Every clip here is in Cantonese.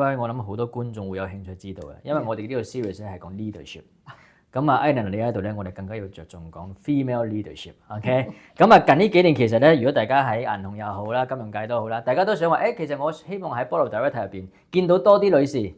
該我諗好多觀眾會有興趣知道嘅，因為我哋呢個 series 咧係講 leadership。咁啊 Aileen 你喺度咧，我哋更加要着重講 female leadership。OK， 咁啊近呢幾年其實咧，如果大家喺銀行又好啦，金融界都好啦，大家都想話其實我希望喺 board of director 入邊見到多啲女士，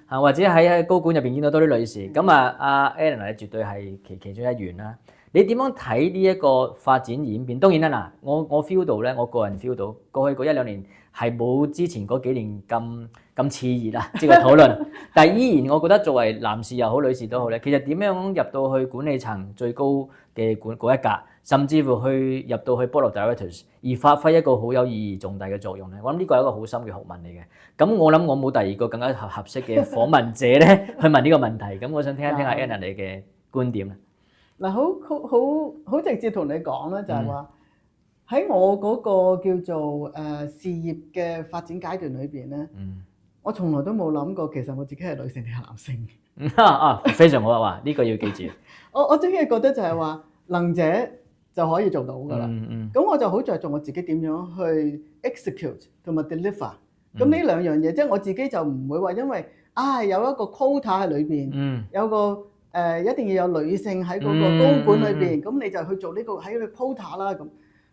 或者喺高管入邊見到多啲女士。咁啊阿 Aileen 你絕對係其中一員啦。你點樣睇呢一個發展演變？當然啦，嗱，我 feel 到咧，我個人 feel 到過去嗰1-2年係冇之前嗰幾年咁熾熱啊，即係討論。但係依然我覺得作為男士又好，女士都好咧，其實點樣入到去管理層最高嘅嗰一格，甚至乎去入到去 board of directors， 而發揮一個好有意義重大嘅作用咧，我諗呢個係一個好深嘅學問嚟嘅。咁我諗我冇第二個更加合適嘅訪問者咧去問呢個問題。咁我想聽一聽阿 Anna 你嘅觀點啦。嗱，好直接同你講啦，就係話喺我嗰個叫做事業嘅發展階段裏邊咧，我從來都冇諗過其實我自己係女性定係男性。非常好啊！話呢個要記住。我真係覺得就係話能者就可以做到㗎啦。咁我就好着重我自己點樣去 execute 同埋 deliver。咁呢兩樣嘢，即係我自己就唔會話因為有一個 quota 喺裏邊，有個一定要有女性喺嗰個高管裏邊，咁你就去做呢個喺個 quota 啦咁。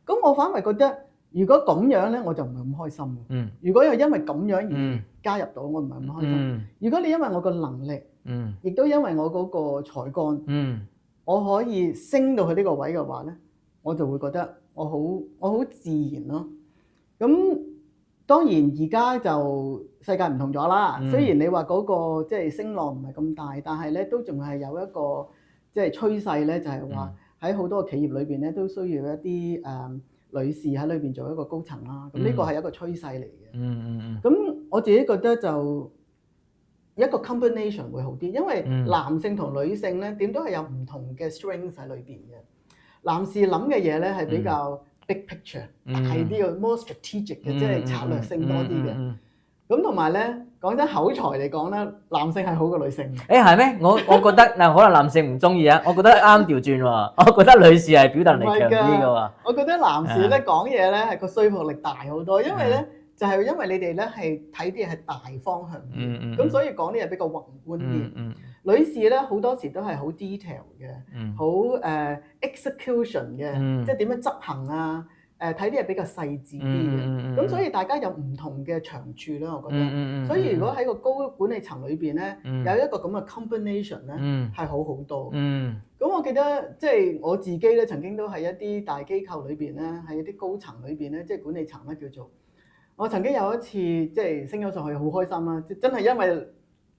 咁我反為覺得，如果咁樣咧，我就唔係咁開心。如果又因為咁樣而加入到，我唔係咁開心。如果你因為我個能力，亦都因為我嗰個才幹，我可以升到去呢個位嘅話咧，我就會覺得我好自然咯。咁當然而家就世界唔同咗啦。雖然你話嗰個即係聲浪唔係咁大，但係咧都仲係有一個即係趨勢咧，就係話喺好多企業裏邊咧都需要一啲女士喺裏邊做一個高層啦。咁呢個係一個趨勢嚟嘅。咁我自己覺得就一個 combination 會好啲，因為男性同女性咧點都係有唔同嘅 strength 喺裏邊嘅。男士諗嘅嘢咧係比較big picture，大啲嘅 more strategic 嘅，即係策略性多啲嘅。咁同埋咧，講真口才嚟講咧，男性係好過女性。係咩？我覺得嗱，可能男性唔中意啊，我覺得啱調轉喎。我覺得女士係表達力強啲嘅喎。我覺得男士咧講嘢咧係個說服力大好多，因為咧就係因為你哋咧係睇啲嘢係大方向嘅，咁所以講啲嘢比較宏觀啲。女士咧好多時都係好 detail 嘅，好execution 嘅，即係點樣執行啊？睇啲嘢比較細緻啲嘅，咁所以大家有唔同嘅長處啦，我覺得。所以如果喺個高管理層裏邊咧，有一個咁嘅 combination 咧，係好好多。咁我記得即係我自己咧，曾經都喺一啲大機構裏邊咧，喺一啲高層裏邊咧，即係管理層咧叫做。我曾經有一次即係升咗上去，好開心啦！真係因為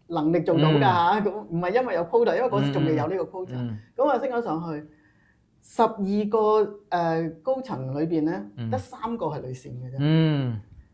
能力做到㗎嚇，咁唔係因為有 quota，因為嗰時仲未有呢個 quota。咁我升咗上去。12個高層裏邊咧，得3個係女性嘅啫。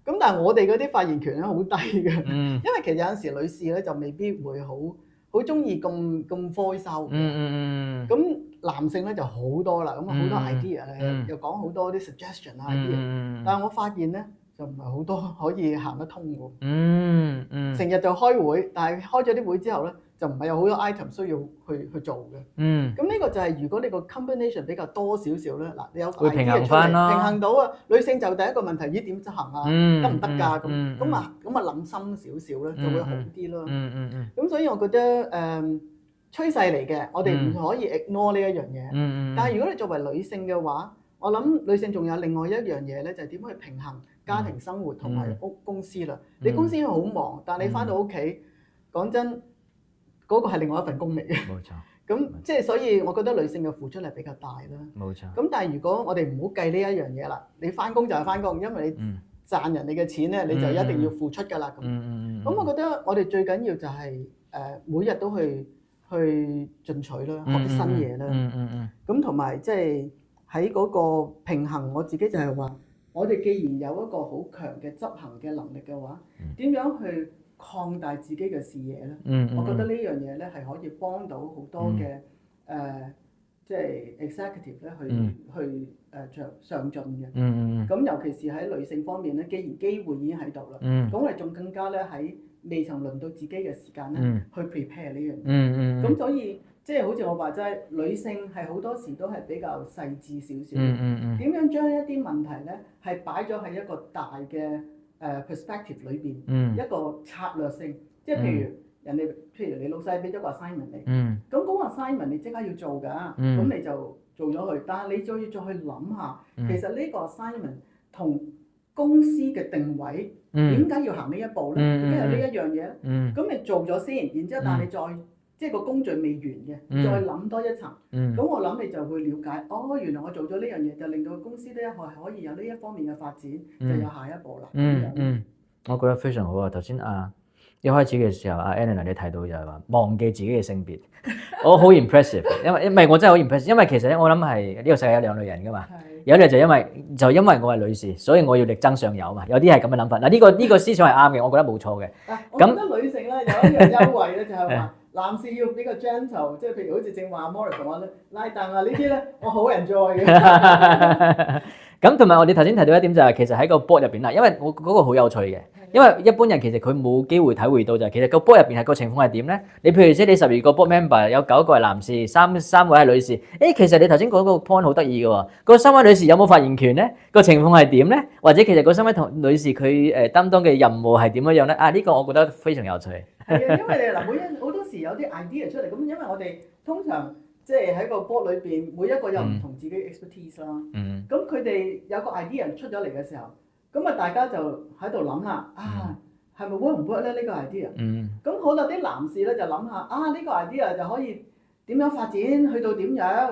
咁但係我哋嗰啲發言權咧好低嘅，因為其實有陣時女士咧就未必會好中意咁 voice out 嘅。咁男性咧就好多啦，咁好多 idea 咧，又講好多啲 suggestion idea。但係我發現咧就唔係好多可以行得通喎。成日就開會，但係開咗啲會之後咧。就唔係有好多 item 需要去做嘅。咁呢個就係如果你個 combination 比較多少少咧，嗱你有個 idea 平衡返咯，平衡到啊。女性就第一個問題，咦點執行啊？得唔得㗎？咁啊諗深少少咧，就會好啲咯。咁所以我覺得趨勢嚟嘅，我哋唔可以 ignore 呢一樣嘢。但係如果你作為女性嘅話，我諗女性仲有另外一樣嘢咧，就係點去平衡家庭生活同埋公司啦。你公司好忙，但係你返到屋企，講真。嗰個係另外一份工嚟嘅，冇錯。咁即係所以，我覺得女性嘅付出係比較大啦。冇錯。咁但係如果我哋唔好計呢一樣嘢啦，你返工就係返工，因為你賺人哋嘅錢咧，你就一定要付出㗎啦。咁我覺得我哋最緊要就係每日都去進取啦，學啲新嘢啦。咁同埋即係喺嗰個平衡，我自己就係話，我哋既然有一個好強嘅執行嘅能力嘅話，點樣去擴大自己嘅視野咧，我覺得呢樣嘢咧係可以幫到好多嘅即係 executive 咧去上進嘅。咁尤其是喺女性方面咧，既然機會已經喺度啦，咁我哋仲更加咧喺未曾輪到自己嘅時間咧去 prepare 呢樣嘢。咁所以即係好似我話齋，女性係好多時都係比較細緻少少。點樣將一啲問題咧係擺咗喺一個大嘅 perspective 裏邊一個策略性，即係譬如你老細俾咗個 assignment 你，咁嗰個 assignment 你即刻要做㗎，咁你就做咗佢，但係你再去諗下，其實呢個 assignment 同公司嘅定位點解要行呢一步咧？點解有呢一樣嘢咧？咁你做咗先，然之後但係你再即係個工序未完嘅，再諗多一層。咁我諗你就會了解，原來我做咗呢樣嘢，就令到公司呢一個係可以有呢一方面嘅發展，就有下一步啦。我覺得非常好啊！頭先一開始嘅時候，Eleanor 你提到就係話忘記自己嘅性別，我好 impressive， 因為唔係我真係好 impressive，因為其實咧我諗係呢個世界有兩類人㗎嘛。有啲就因為我係女士，所以我要力爭上游嘛。有啲係咁嘅諗法。嗱，呢個思想係啱嘅，我覺得冇錯嘅。我覺得女性咧有一樣優惠咧，就係話男士要比較 gentle， 即係譬如好似正話 Morris 同我拉凳啊呢啲咧，我好 enjoy 嘅。咁同埋我哋頭先提到一點就係其實喺個 board 入邊啦，因為我嗰個好有趣嘅，因為一般人其實佢冇機會體會到就係其實個 board 入邊係個情況係點咧？你譬如即係你12個 board member 有9個係男士，三位係女士，其實你頭先講嗰個 point 好得意嘅喎，嗰3位女士有冇發言權咧？個情況係點咧？或者其實嗰3位女士佢擔當嘅任務係點樣樣咧？呢個我覺得非常有趣。係啊，因為你好多時有啲 idea 出嚟，咁因為我哋通常即係喺個 board 裏邊，每一個有唔同自己 expertise 啦。咁佢哋有個 idea 出咗嚟嘅時候，咁大家就喺度諗啦，係咪 work 唔 work 咧？呢個 idea。咁好啦，啲男士咧就諗下，呢個 idea 就可以點樣發展，去到點樣，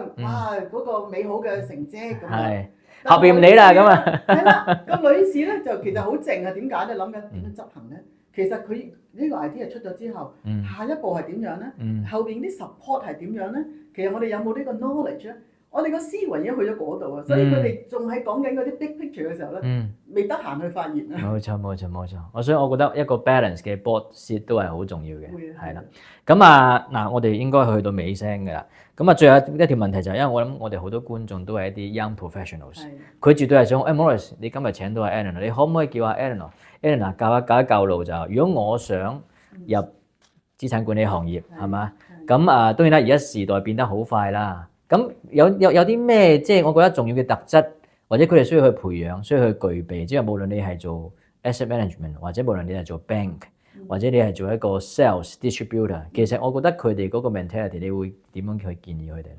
嗰個美好嘅成績咁樣。後邊唔理啦咁啊。係啦，個女士咧就其實好靜啊，點解咧？諗緊點樣執行咧？其實佢呢個 idea 出咗之後，下一步係點樣咧？後邊啲 support 係點樣咧？其實我哋有冇呢個 knowledge 咧？我哋個思維已經去咗嗰度啊，所以佢哋仲係講緊嗰啲 big picture 嘅時候咧，未得閒去發言啊。冇錯。所以我覺得一個 balance 嘅 board seat 都係好重要嘅，係啦。咁嗱，我哋應該去到尾聲㗎啦。咁最後一條問題就係，因為我諗我哋好多觀眾都係一啲 young professionals，佢絕對係想Morris，你今日請到Eleanor，你可唔可以叫Eleanor 教路就，如果我想入資產管理行業係嘛？咁當然啦，而家時代變得好快啦。咁有啲咩即係我覺得重要嘅特質，或者佢哋需要去培養，需要去具備，即係無論你係做 asset management， 或者無論你係做 bank， 或者你係做一個 sales distributor， 其實我覺得佢哋嗰個 mentality， 你會點樣去建議佢哋咧？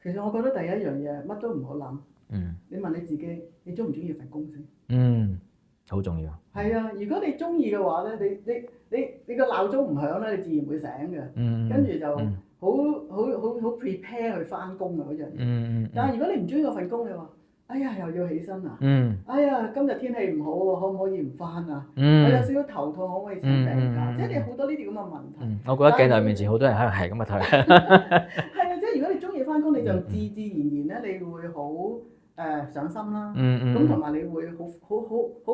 其實我覺得第一樣嘢乜都唔好諗，你問你自己，你中唔中意份工先？好重要。係啊，如果你中意嘅話咧，你個鬧鐘唔響咧，你自然會醒嘅。跟住就好 prepare 去翻工啊嗰樣嘢。但係如果你唔中意嗰份工，你話哎呀又要起身啊，哎呀今日天氣唔好喎，可唔可以唔翻啊？我有少少頭痛，可唔可以請病假？即係你好多呢啲咁嘅問題。我覺得鏡頭面前好多人喺度係咁嘅睇。係啊，即係如果你中意翻工，你就自然咧，你會好上心啦。咁同埋你會好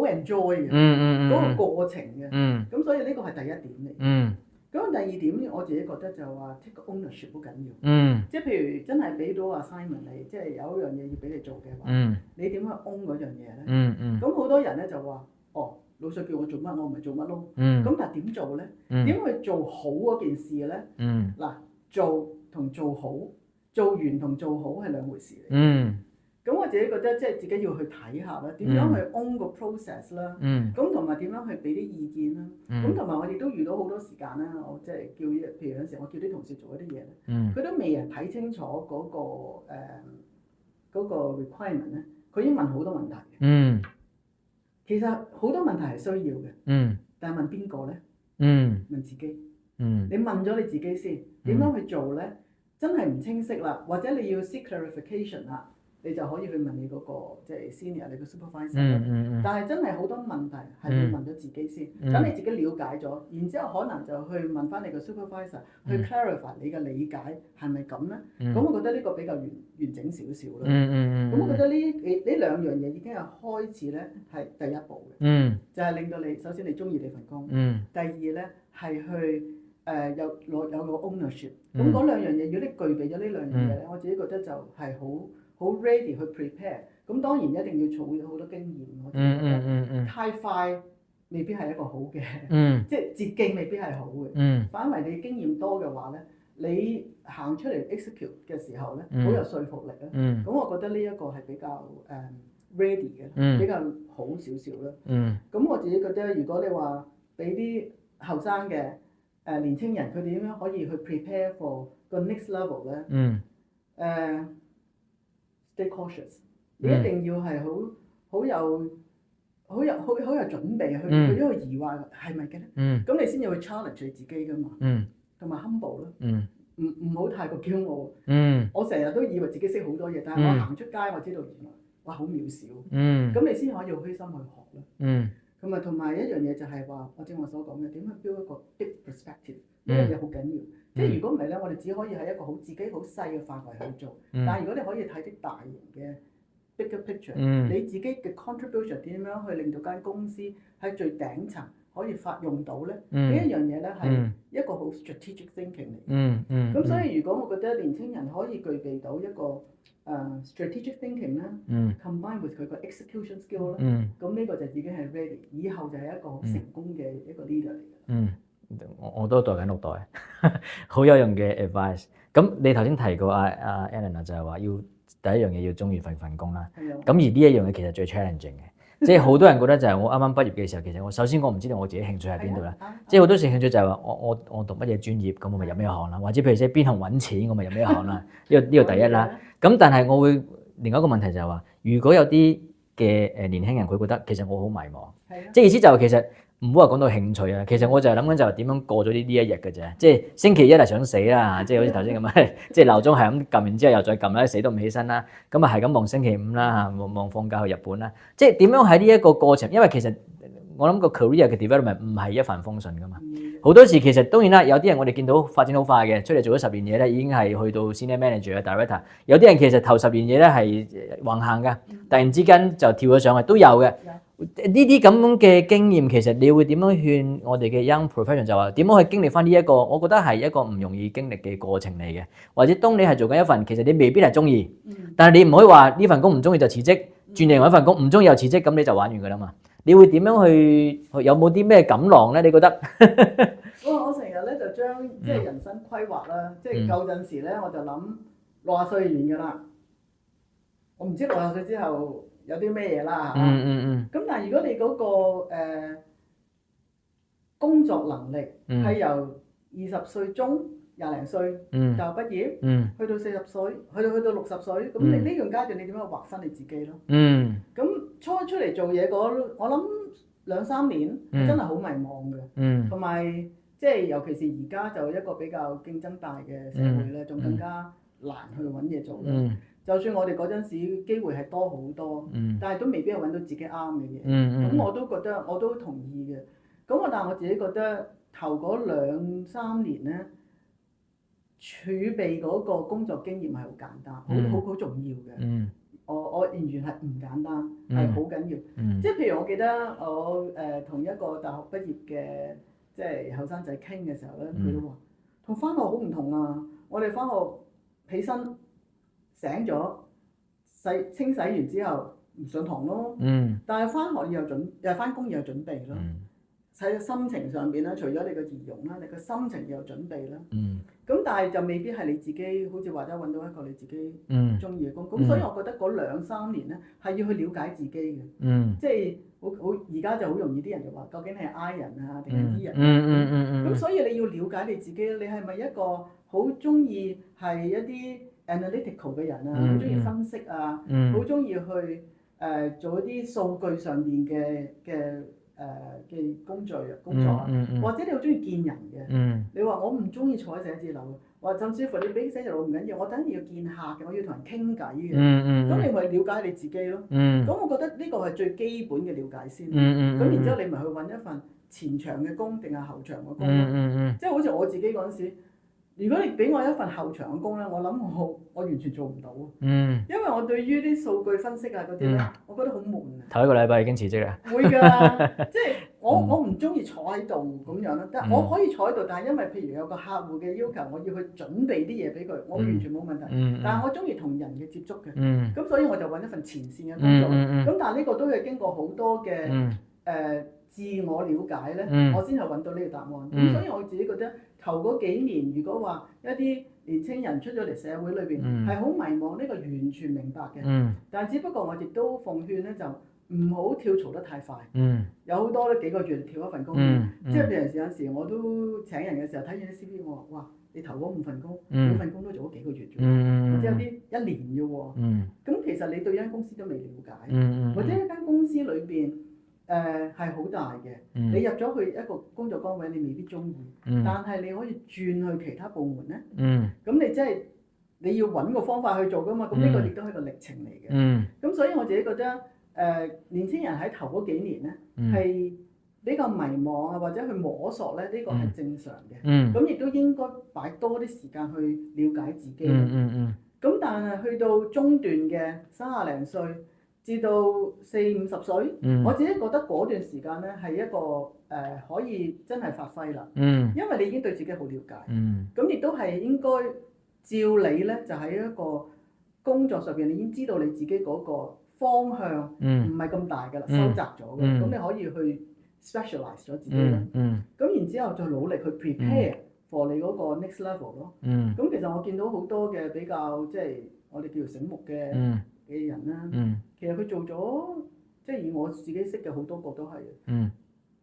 enjoy 嘅嗰個過程嘅。咁所以呢個係第一點嚟。咁第二點，我自己覺得就話 take ownership 好緊要。即係譬如真係俾到 assignment 你，即係有一樣嘢要俾你做嘅話，你點樣 own 嗰樣嘢咧？咁好多人咧就話，老細叫我做乜，我咪做乜咯。咁但係點做咧？點去做好嗰件事咧？嗱，做同做好，做完同做好係兩回事嚟。咁我自己覺得即係自己要去睇下啦，點樣去 own 個 process 啦，咁同埋點樣去俾啲意見啦，咁同埋我哋都遇到好多時間啦，我即係譬如有時我叫啲同事做一啲嘢咧，佢都未人睇清楚嗰個 requirement 咧，佢已經問好多問題嘅。其實好多問題係需要嘅，但係問邊個咧？問自己。你問咗你自己先，點樣去做咧？真係唔清晰啦，或者你要 seek clarification 啦。你就可以去問你嗰個即係 senior 你個 supervisor。但係真係好多問題係要問咗自己先，等你自己了解咗，然之後可能就去問翻你個 supervisor 去 clarify 你嘅理解係咪咁咧？咁我覺得呢個比較完整少少啦。咁我覺得呢兩樣嘢已經係開始咧係第一步嘅，就係令到你首先你中意你份工，第二咧係去有個 ownership。咁嗰兩樣嘢，如果你具備咗呢兩樣嘢咧，我自己覺得就係好 ready 去 prepare，咁當然一定要儲好多經驗。我覺得太快未必係一個好嘅，即係捷徑未必係好嘅。反為你經驗多嘅話咧，你行出嚟 execute 嘅時候咧，好有說服力啊。咁我覺得呢一個係比較 ready 嘅，比較好少少啦。咁我自己覺得，如果你話俾啲後生嘅年青人，佢哋點樣可以去 prepare for 個 next level 咧？stay cautious，你一定要係好有準備去呢個疑惑係咪嘅咧？咁你先至去 challenge 你自己噶嘛。同埋 humble 咯。唔好太過驕傲。我成日都以為自己識好多嘢，但係我行出街我知道原來哇好渺小。咁你先可以好虛心去學咯。咁啊，同埋一樣嘢就係話，我正話所講嘅點樣 build 一個 big perspective 呢樣嘢好緊要。即係如果唔係咧，我哋只可以喺一個自己好細嘅範圍去做。但係如果你可以睇啲大型嘅 bigger picture，你自己嘅 contribution 點樣去令到間公司喺最頂層可以發用到咧？呢一樣嘢咧係一個好 strategic thinking 嚟。咁所以如果我覺得年青人可以具備到一個strategic thinking 咧，combine with 佢個 execution skill 咧，咁呢個就已經係 ready，以後就係一個好成功嘅一個 leader 嚟嘅。我都代緊6代，好有用嘅 advice。咁你頭先提過阿 Eleanor 就係話要第一樣嘢要中意份工啦。咁而呢一樣嘢其實最 challenging 嘅，即係好多人覺得就係我啱啱畢業嘅時候，其實我首先我唔知道我自己興趣喺邊度啦。即係好多時興趣就係話我讀乜嘢專業，咁我咪入咩行啦。或者譬如即係邊行揾錢，我咪入咩行啦。呢個第一啦。咁但係我會另外一個問題就係話，如果有啲嘅年輕人佢覺得其實我好迷茫，即係意思就係其實。唔好話講到興趣啊，其實我就係諗緊就係點樣過咗呢一日嘅啫，即係星期一係想死啦，即係好似頭先咁啊，即係鬧鐘係咁撳完之後又再撳啦，死都唔起身啦，咁啊係咁望星期五啦，望放假去日本啦，即係點樣喺呢一個過程，因為其實我諗個 career 嘅 development 唔係一帆風順噶嘛，好多時其實當然啦，有啲人我哋見到發展好快嘅，出嚟做咗10年嘢咧，已經係去到 senior manager 啊 director， 有啲人其實頭10年嘢咧係橫行噶，突然之間就跳咗上去都有嘅。呢啲咁嘅經驗，其實你會點樣勸我哋嘅 young professional 就話點樣去經歷翻呢一個？我覺得係一個唔容易經歷嘅過程嚟嘅。或者當你係做緊一份，其實你未必係中意，但係你唔可以話呢份工唔中意就辭職，轉另外一份工唔中意又辭職，咁你就玩完㗎啦嘛。你會點樣去？有冇啲咩錦囊咧？你覺得？我成日咧就將即係人生規劃啦，即係舊陣時咧我就諗60歲完㗎啦。我唔知60歲之後。有啲咩嘢啦嚇，咁但係如果你嗰個工作能力係由20歲中20零歲大學畢業，去到40歲，去到60歲，咁你呢樣階段你點樣劃分你自己咯？咁初出嚟做嘢我諗2-3年真係好迷茫嘅，同埋即係尤其是而家就一個比較競爭大嘅社會咧，仲更加難去揾嘢做啦。就算我哋嗰陣時機會係多好多，但係都未必係揾到自己啱嘅嘢。咁我都覺得我都同意嘅。咁但係我自己覺得頭嗰2-3年咧，儲備嗰個工作經驗係好簡單，好重要嘅。我完全係唔簡單，係好緊要。即係譬如我記得我同一個大學畢業嘅即係後生仔傾嘅時候咧，佢都話同返學好唔同啊！我哋返學起身。醒咗，清洗完之後唔上堂咯。但係返學又返工又有準備咯。喺心情上邊咧，除咗你個儀容啦，你個心情又有準備啦。咁但係就未必係你自己，好似話齋揾到一個你自己中意嘅工。咁所以我覺得嗰2-3年咧係要去了解自己嘅。即係好而家就好容易啲人就話，究竟你係 I 人啊定係 E 人？咁所以你要了解你自己，你係咪一個好中意係一啲analytical 嘅人啊，好中意分析啊，好中意去做一啲數據上邊嘅工作啊，或者你好中意見人嘅，你話我唔中意坐喺寫字樓，或甚至乎你俾寫字樓唔緊要，我等陣要見客嘅，我要同人傾偈嘅，咁你咪了解你自己咯。咁我覺得呢個係最基本嘅了解先。咁然之後你咪去揾一份前場嘅工定係後場嘅工咯。即係好似我自己嗰陣時。如果你俾我一份後場嘅工咧，我諗我完全做唔到。因為我對於啲數據分析啊嗰啲咧，我覺得好悶啊。頭一個禮拜已經辭職啦。會㗎，即係我唔中意坐喺度咁樣咯。但係我可以坐喺度，但係因為譬如有個客戶嘅要求，我要去準備啲嘢俾佢，我完全冇問題。但係我中意同人嘅接觸嘅，咁所以我就揾一份前線嘅工作。咁但係呢個都係經過好多嘅自我了解咧，我先係揾到呢個答案。咁所以我自己覺得頭嗰幾年，如果話一啲年青人出咗嚟社會裏邊係好迷茫，呢個完全明白嘅。但係只不過我亦都奉勸咧，就唔好跳槽得太快。有好多咧幾個月跳一份工，即係譬如有時我都請人嘅時候睇完啲 CV，我話哇，你投嗰5份工，每份工都做咗幾個月啫，或者有啲1年嘅喎。咁其實你對間公司都未了解，或者一間公司裏邊係好大嘅，你入咗去一個工作崗位，你未必中意，但係你可以轉去其他部門咧。咁你即係你要揾個方法去做噶嘛，咁呢個亦都係個歷程嚟嘅。咁所以我自己覺得年青人喺頭嗰幾年咧係比較迷茫啊，或者去摸索咧，呢個係正常嘅。咁亦都應該擺多啲時間去了解自己。咁但係去到中段嘅30零歲至到40、50歲，我自己覺得嗰段時間咧係一個可以真係發揮啦。因為你已經對自己好了解。咁亦都係應該照你咧，就喺一個工作上邊，你已經知道你自己嗰個方向唔係咁大㗎啦，收窄咗嘅。咁你可以去 specialize 咗自己啦。咁然之後再努力去 prepare for 你嗰個 next level 咯。咁其實我見到好多嘅比較即係我哋叫做醒目嘅人啦，其實佢做咗即係以我自己識嘅好多個都係，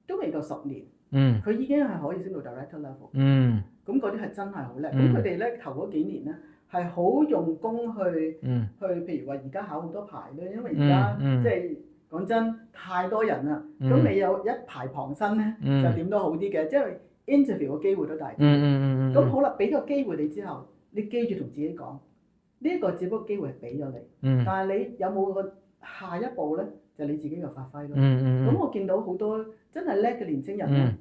都未夠10年，佢已經係可以升到 director level。咁嗰啲係真係好叻。咁佢哋咧頭嗰幾年咧係好用功去譬如話而家考好多牌咧，因為而家即係講真太多人啦，咁你有一排旁身咧就點都好啲嘅，即係 interview 嘅機會都大啲。咁好啦，俾個機會你之後，你記住同自己講，呢一個只不過機會係俾咗你，但係你有冇個下一步咧，就你自己嘅發揮咯。咁我見到好多真係叻嘅年青人咧，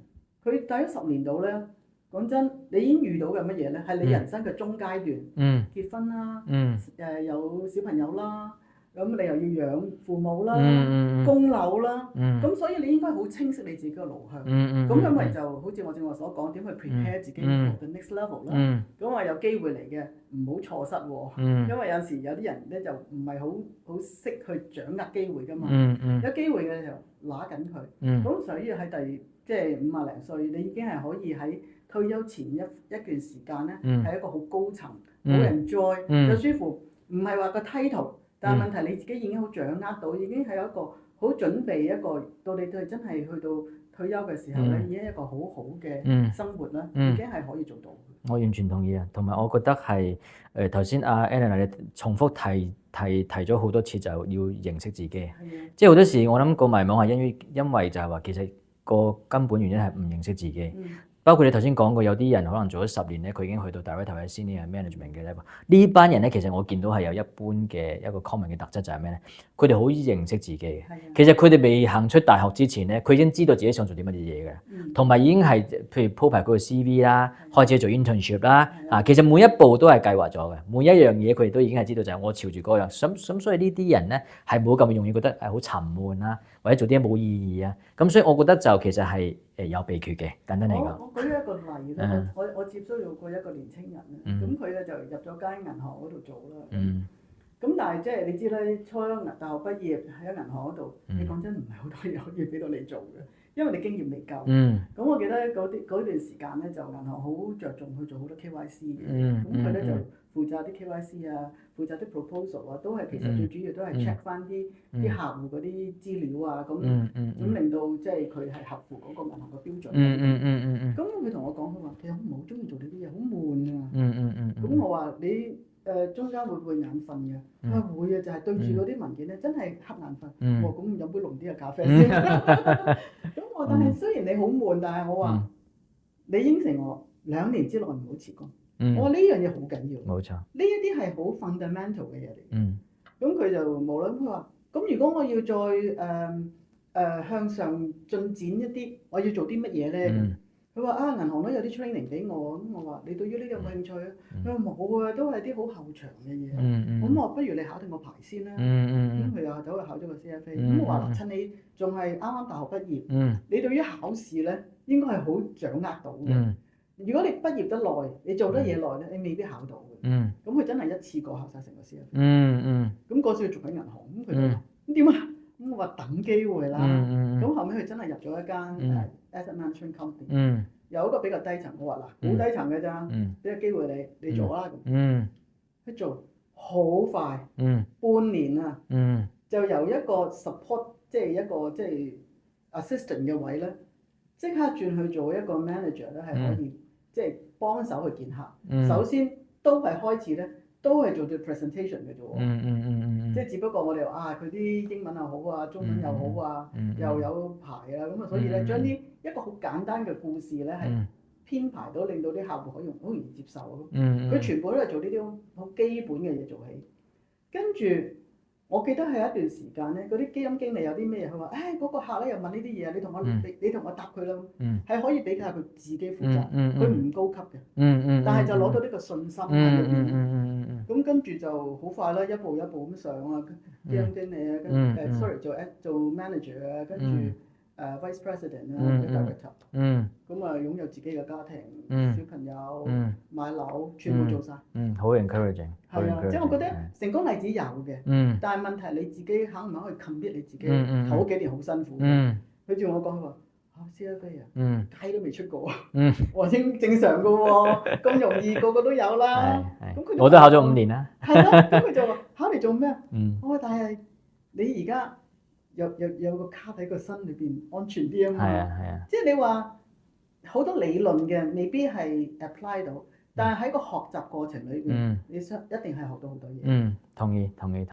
佢大咗10年度咧。講真，你已經遇到嘅乜嘢咧？係你人生嘅中階段，結婚啦，有小朋友啦，咁你又要養父母啦，供樓啦，咁所以你應該好清晰你自己嘅路向。咁因為就好似我正話所講，點去 prepare 自己 for the next level 啦。咁話有機會嚟嘅，唔好錯失喎。因為有時有啲人咧就唔係好識去掌握機會㗎嘛。有機會嘅時候揦緊佢。咁所以喺即係50零歲，你已經係可以喺退休前一段時間咧，係一個好高層，好 enjoy，就舒服，唔係話個 title，但係問題你自己已經好掌握到，已經係一個好準備一個到你真係去到退休嘅時候咧，已經係一個好好嘅生活啦，已經係可以做到。我完全同意啊，同埋我覺得係頭先阿 Ellen 你重複提咗好多次，就要認識自己。即係好多時我諗個迷茫係因為就係話其實個根本原因係唔認識自己。包括你頭先講過，有啲人可能做咗10年咧，佢已經去到 director 或者 senior management 嘅 level。呢班人咧，其實我見到係有一般嘅一個 common 嘅特質，就係咩咧？佢哋好認識自己嘅。其實佢哋未行出大學之前咧，佢已經知道自己想做啲乜嘢嘢嘅，同埋已經係譬如鋪排嗰個 CV 啦，開始做 internship 啦。其實每一步都係計劃咗嘅，每一樣嘢佢哋都已經係知道就係我朝住嗰樣。咁所以呢啲人咧係冇咁容易覺得好沉悶啦，或者做啲嘢冇意義啊。咁所以我覺得就其實係有秘訣嘅，簡單嚟講。我舉一個例啦，我接觸過一個年青人咧，咁佢咧就入咗間銀行嗰度做啦。咁但係即係你知咧，初大學畢業喺銀行嗰度，你講真唔係好多嘢可以俾到你做嘅，因為你經驗未夠。咁我記得嗰段時間咧，就銀行好着重去做好多 KYC 嘅。咁佢咧就負責啲 KYC 啊，負責啲 proposal 啊，都係其實最主要都係 check 翻啲客戶嗰啲資料啊，咁令到即係佢係合乎嗰個銀行嘅標準。咁佢同我講，佢話其實我唔係好中意做呢啲嘢，好悶啊。咁我話你中間會唔會眼瞓嘅？佢話會啊，就係對住嗰啲文件咧，真係瞌眼瞓。我話咁飲杯濃啲嘅咖啡先。咁我但係雖然你好悶，但係我話你應承我2年之內唔好辭工。我話呢樣嘢好緊要。冇錯。呢一啲係好 fundamental 嘅嘢嚟。咁佢就無論佢話，咁如果我要再向上進展一啲，我要做啲乜嘢咧？佢話銀行都有啲 training 俾我，咁我話你對於呢個有冇興趣啊？佢話冇啊，都係啲好後場嘅嘢。咁我話不如你考定個牌先啦。咁佢又走去考咗個 CFA。咁我話嗱，趁你仲係啱啱大學畢業，你對於考試咧應該係好掌握到嘅。如果你畢業得耐，你做得嘢耐咧，你未必考到嘅。咁佢真係一次過考晒成個 CFA。咁嗰時佢做緊銀行，咁佢就話咁點啊？咁我話等機會啦。咁後尾佢真係入咗一間asset management company。有一個比較低層，我話嗱，好低層嘅咋，俾個機會你做啦咁。佢做好快，半年啊，就由一個 support 即係一個即係 assistant 嘅位咧，即刻轉去做一個 manager 咧，係可以即係幫手去見客。首先都係開始咧，都係做啲 presentation 嘅啫喎。即係只不過我哋話佢啲英文又好啊，中文又好啊，又有排啊，咁啊，所以咧將啲一個好簡單嘅故事咧係編排到，令到啲客戶可以好容易接受。佢全部都係做呢啲好基本嘅嘢做起。跟住我記得係一段時間咧，嗰啲基金經理有啲咩嘢，佢話誒嗰個客咧又問呢啲嘢，你同我答佢啦。係可以俾佢自己負責，佢唔高級嘅。但係就攞到呢個信心喺裏邊。咁跟住就好快啦，一步一步咁上啊，基金經理啊，做 manager 啊，跟住vice president 啊 director。咁啊擁有自己嘅家庭、小朋友、買樓，全部做晒。好 encouraging。係啊，即係我覺得成功例子有嘅，但係問題你自己肯唔肯去 commit 你自己？頭幾年好辛苦。佢叫我講，佢話CFA 啊，街都未出過啊。我話正常㗎喎，咁容易個個都有啦。我都考咗5年啦。係咯，咁佢就話考嚟做咩啊？我話但係你而家有個卡喺個身裏邊安全啲啊嘛。係啊。即係你話好多理論嘅未必係 apply 到，但係喺個學習過程裏邊，你一定係學到好多嘢。同意。